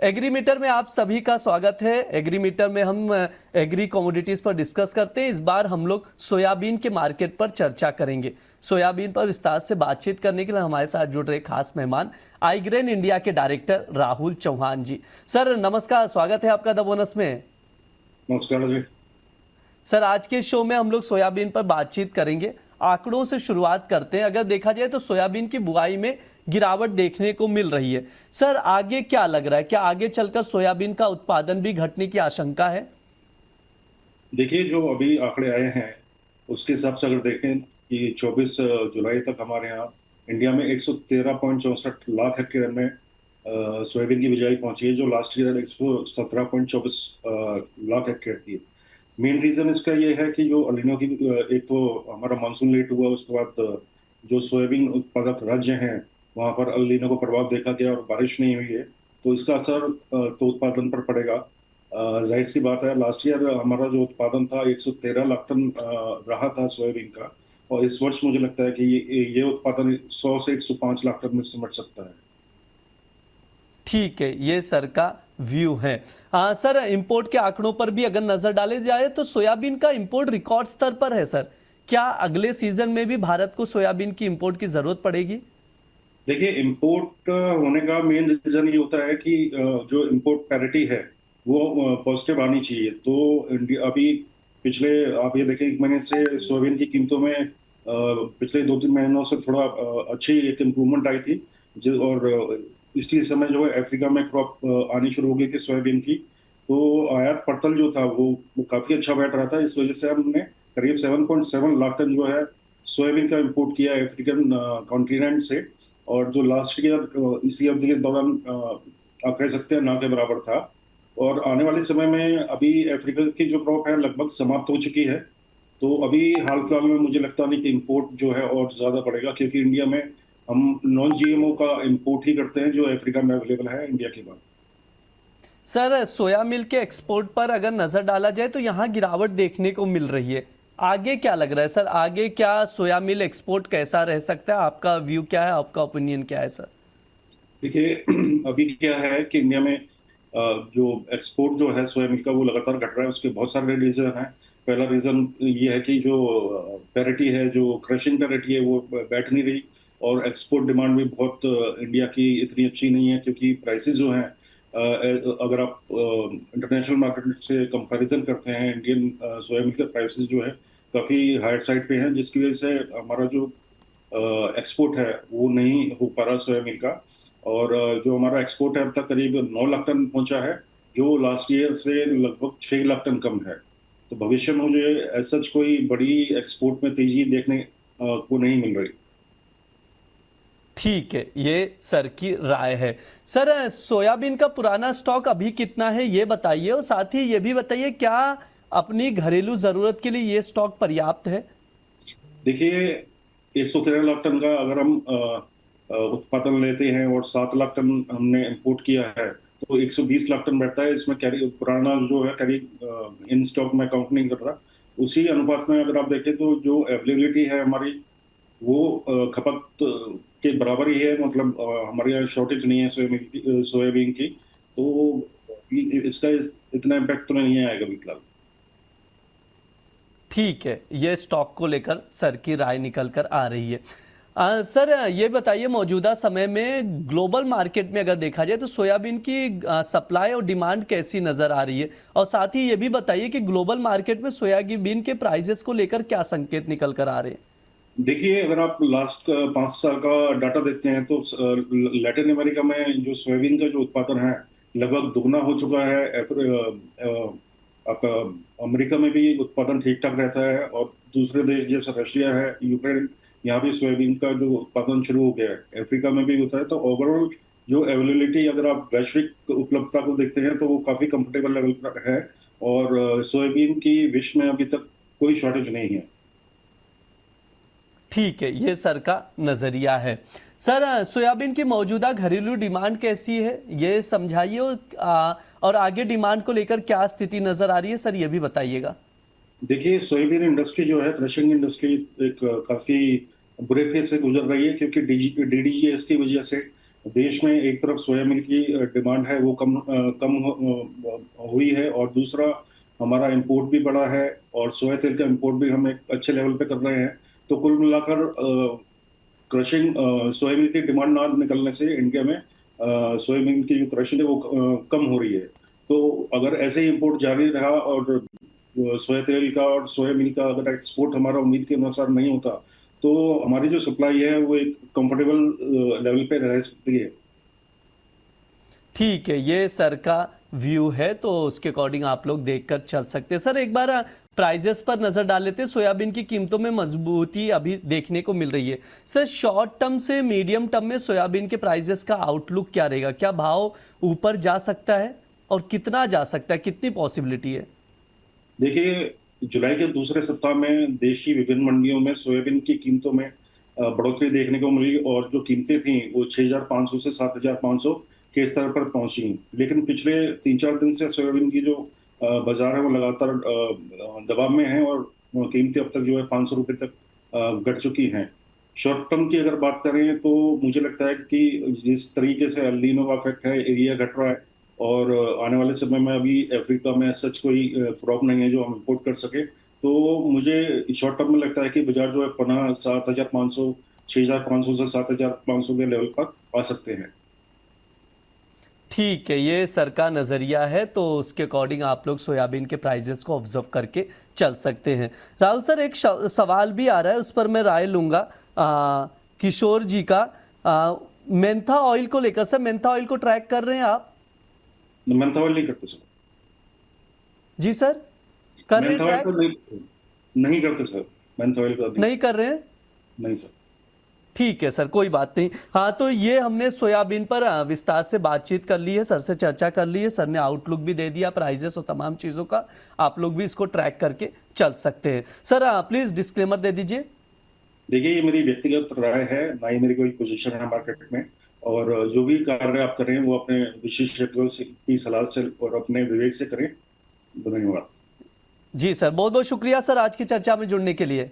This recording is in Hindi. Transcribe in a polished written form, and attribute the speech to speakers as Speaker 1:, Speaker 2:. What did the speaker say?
Speaker 1: एग्रीमीटर में आप सभी का स्वागत है। एग्रीमीटर में हम एग्री कमोडिटीज पर डिस्कस करते हैं। इस बार हम लोग सोयाबीन के मार्केट पर चर्चा करेंगे। सोयाबीन पर विस्तार से बातचीत करने के लिए हमारे साथ जुड़ रहे खास मेहमान आईग्रेन इंडिया के डायरेक्टर राहुल चौहान जी। सर नमस्कार, स्वागत है आपका द बोनस में।
Speaker 2: नमस्कार जी।
Speaker 1: सर आज के शो में हम लोग सोयाबीन पर बातचीत करेंगे। आंकड़ों से शुरुआत करते हैं। अगर देखा जाए तो सोयाबीन की बुआई में गिरावट देखने को मिल रही है। सर आगे क्या लग रहा है, क्या आगे चलकर सोयाबीन का उत्पादन भी घटने की आशंका है?
Speaker 2: देखिए, जो अभी आंकड़े आए हैं उसके हिसाब से अगर देखें कि 24 जुलाई तक हमारे यहाँ इंडिया में 113.64 लाख हेक्टेयर में सोयाबीन की बिजाई पहुंची है, जो लास्ट ईयर 117.24 लाख हेक्टेयर थी। मेन रीजन इसका ये है कि जो अल नीनो की एक तो हमारा मानसून लेट हुआ, उसके बाद जो सोयाबीन उत्पादक राज्य हैं वहां पर अल नीनो को प्रभाव देखा गया और बारिश नहीं हुई है, तो इसका असर तो उत्पादन पर पड़ेगा। जाहिर सी बात है, लास्ट ईयर हमारा जो उत्पादन था 113 लाख टन रहा था सोयाबीन का, और इस वर्ष मुझे लगता है कि ये उत्पादन 100 से 105 लाख टन में सिमट सकता है।
Speaker 1: ठीक है, ये सर का व्यू है। सर इंपोर्ट के आंकड़ों पर भी अगर नजर डाले जाए तो सोयाबीन का इंपोर्ट रिकॉर्ड स्तर पर है। सर क्या अगले सीजन में भी भारत को सोयाबीन की इंपोर्ट की जरूरत पड़ेगी?
Speaker 2: देखिए, इंपोर्ट होने का मेन रीजन ये होता है कि जो इंपोर्ट पैरिटी है वो पॉजिटिव आनी चाहिए। तो अभी पिछले आप ये देखें, एक महीने से सोयाबीन की कीमतों में पिछले 2-3 महीनों से थोड़ा अच्छी एक इम्प्रूवमेंट आई थी। और इसी समय जो है अफ्रीका में क्रॉप आनी शुरू हो गई थी सोयाबीन की, तो आयात पड़तल जो था वो काफी अच्छा बैठ रहा था। इस वजह से हमने करीब 7.7 लाख टन जो है सोयाबीन का इंपोर्ट किया है अफ्रीकन कॉन्टिनेंट से। और जो लास्ट ईयर इसी अवधि के दौरान आप कह सकते हैं ना के बराबर था। और आने वाले समय में अभी अफ्रीका की जो क्रॉप है लगभग समाप्त हो चुकी है, तो अभी हाल फिलहाल में मुझे लगता नहीं कि इंपोर्ट जो है और ज्यादा बढ़ेगा, क्योंकि इंडिया में हम नॉन जीएमओ का इंपोर्ट ही करते हैं जो अफ्रीका में अवेलेबल है इंडिया के बाद।
Speaker 1: सर सोया मिल के एक्सपोर्ट पर अगर नजर डाला जाए तो यहाँ गिरावट देखने को मिल रही है। आगे क्या लग रहा है सर, आगे क्या सोया मिल एक्सपोर्ट कैसा रह सकता है? आपका व्यू क्या है, आपका ओपिनियन क्या है सर?
Speaker 2: देखिए, अभी क्या है कि इंडिया में जो एक्सपोर्ट जो है सोया मिल्क का वो लगातार घट रहा है। उसके बहुत सारे रीजन हैं। पहला रीजन ये है कि जो पैरिटी है, जो क्रशिंग पैरिटी है वो बैठ नहीं रही, और एक्सपोर्ट डिमांड भी बहुत इंडिया की इतनी अच्छी नहीं है, क्योंकि प्राइसेस जो हैं अगर आप इंटरनेशनल मार्केट से कंपैरिजन करते हैं, इंडियन सोया मिल्क के प्राइसेस जो है काफी हायर साइड पे हैं, जिसकी वजह से हमारा जो एक्सपोर्ट है वो नहीं हो पा रहा सोयाबीन का। और जो हमारा एक्सपोर्ट है अब तक करीब 9 लाख टन पहुंचा है, जो लास्ट ईयर से लगभग 6 लाख टन कम है। तो भविष्य में मुझे ऐसा कोई बड़ी एक्सपोर्ट में तेजी देखने को नहीं मिल रही।
Speaker 1: ठीक है, ये सर की राय है। सर सोयाबीन का पुराना स्टॉक अभी कितना है ये बताइए, और साथ ही ये भी बताइए क्या अपनी घरेलू जरूरत के लिए ये स्टॉक पर्याप्त है?
Speaker 2: देखिए, 113 लाख टन का अगर हम उत्पादन लेते हैं और 7 लाख टन हमने इंपोर्ट किया है, तो 120 लाख टन बैठता है। इसमें कैरी पुराना जो है कैरी इन स्टॉक में काउंट नहीं कर रहा। उसी अनुपात में अगर आप देखें तो जो अवेलेबिलिटी है हमारी वो खपत के बराबर ही है। मतलब हमारे यहाँ शॉर्टेज नहीं है सोयाबीन की, तो इसका इतना इम्पैक्ट तो नहीं आएगा अभी फिलहाल।
Speaker 1: ठीक है, ये स्टॉक को लेकर सर की राय निकल कर आ रही है। सर ये बताइए मौजूदा समय में ग्लोबल मार्केट में अगर देखा जाए तो सोयाबीन की सप्लाई और डिमांड कैसी नजर आ रही है, और साथ ही ये भी बताइए कि ग्लोबल मार्केट में सोयाबीन के प्राइसेस को लेकर क्या संकेत निकल कर आ रहे हैं?
Speaker 2: देखिए, अगर आप लास्ट 5 साल का डाटा देखते हैं तो लैटिन अमेरिका में जो सोयाबीन का जो उत्पादन है लगभग दुगना हो चुका है। आपका अमेरिका में भी उत्पादन ठीक ठाक रहता है, और दूसरे देश जैसे रशिया है, यूक्रेन, यहाँ भी सोयाबीन का जो उत्पादन शुरू हो गया है। अफ्रीका में भी होता है। तो ओवरऑल जो अवेलेबिलिटी अगर आप वैश्विक उपलब्धता को देखते हैं तो वो काफी कंफर्टेबल लेवल पर है, और सोयाबीन की विश्व में अभी तक कोई शॉर्टेज नहीं है।
Speaker 1: ठीक है, ये सर का नजरिया है। सर सोयाबीन की मौजूदा घरेलू डिमांड कैसी है ये समझाइए, और आगे डिमांड को लेकर क्या स्थिति नजर आ रही है सर ये भी बताइएगा।
Speaker 2: देखिए, सोयाबीन इंडस्ट्री जो है, क्रशिंग इंडस्ट्री, एक काफी बुरे फेज से गुजर रही है, क्योंकि डीडीजीएस की वजह से देश में एक तरफ सोया मिल्क की डिमांड है वो हुई है, और दूसरा हमारा इंपोर्ट भी बढ़ा है, और सोया तेल का इंपोर्ट भी हम एक अच्छे लेवल पे कर रहे हैं। तो कुल मिलाकर क्रशिंग सोया मिल्क की डिमांड ना निकलने से इंडिया में सोया मिल्क की जो क्रशिंग है वो कम हो रही है। तो अगर ऐसे ही इंपोर्ट जारी रहा और सोया तेल का और सोया मिल्क का अगर एक्सपोर्ट हमारा उम्मीद के अनुसार नहीं होता, तो हमारी जो सप्लाई है वो एक कंफर्टेबल लेवल पे रह सकती है।
Speaker 1: ठीक है, ये सर का व्यू है, तो उसके अकॉर्डिंग आप लोग देखकर चल सकते हैं। सर एक बार प्राइजेस पर नजर डाल लेते हैं। सोयाबीन की कीमतों में मजबूती अभी देखने को मिल रही है। सर शॉर्ट टर्म से मीडियम टर्म में सोयाबीन के प्राइजेस का आउटलुक क्या रहेगा? क्या भाव ऊपर जा सकता है और कितना जा सकता है, कितनी पॉसिबिलिटी है?
Speaker 2: देखिए, जुलाई के दूसरे सप्ताह में देश की विभिन्न मंडियों में सोयाबीन की कीमतों में बढ़ोतरी देखने को मिली, और जो कीमतें थी वो 6,500 से 7,500 के स्तर पर पहुंची। लेकिन पिछले 3-4 दिन से सोयाबीन की जो बाजार है वो लगातार दबाव में है, और कीमतें अब तक जो है 500 रुपये तक घट चुकी हैं। शॉर्ट टर्म की अगर बात करें तो मुझे लगता है कि जिस तरीके से एल नीनो का इफेक्ट है, एरिया घट रहा है, और आने वाले समय में अभी अफ्रीका में सच कोई क्रॉप नहीं है जो हम इम्पोर्ट कर सके, तो मुझे शॉर्ट टर्म में लगता है कि बाजार जो है पुनः 7,500, 6,500 से 7,500 के लेवल पर आ सकते हैं।
Speaker 1: ठीक है, ये सर का नज़रिया है, तो उसके अकॉर्डिंग आप लोग सोयाबीन के प्राइजेस को ऑब्जर्व करके चल सकते हैं। राहुल सर एक सवाल भी आ रहा है, उस पर मैं राय लूँगा किशोर जी का। मेंथा ऑयल को लेकर, सर मेंथा ऑयल को ट्रैक कर रहे हैं आप?
Speaker 2: मेंथा ऑयल नहीं करते सर।
Speaker 1: जी सर, कर रहे हैं
Speaker 2: मेंथा ऑयल
Speaker 1: ट्रैक?
Speaker 2: तो नहीं करते सर। मेंथा ऑयल का
Speaker 1: नहीं कर रहे हैं?
Speaker 2: नहीं सर।
Speaker 1: ठीक है सर, कोई बात नहीं। हाँ, तो ये हमने सोयाबीन पर विस्तार से बातचीत कर ली है, सर से चर्चा कर ली है, सर ने आउटलुक भी दे दिया प्राइजेस और तमाम चीज़ों का। आप लोग भी इसको ट्रैक करके चल सकते हैं। सर प्लीज़ डिस्क्लेमर दे दीजिए।
Speaker 2: देखिए, ये मेरी व्यक्तिगत राय है, ना ही मेरी कोई पोजीशन है मार्केट में, और जो भी कार्य आप करें वो अपने विशेषज्ञों की सलाह से और अपने विवेक से करें। धन्यवाद।
Speaker 1: जी सर, बहुत बहुत शुक्रिया सर आज की चर्चा में जुड़ने के लिए।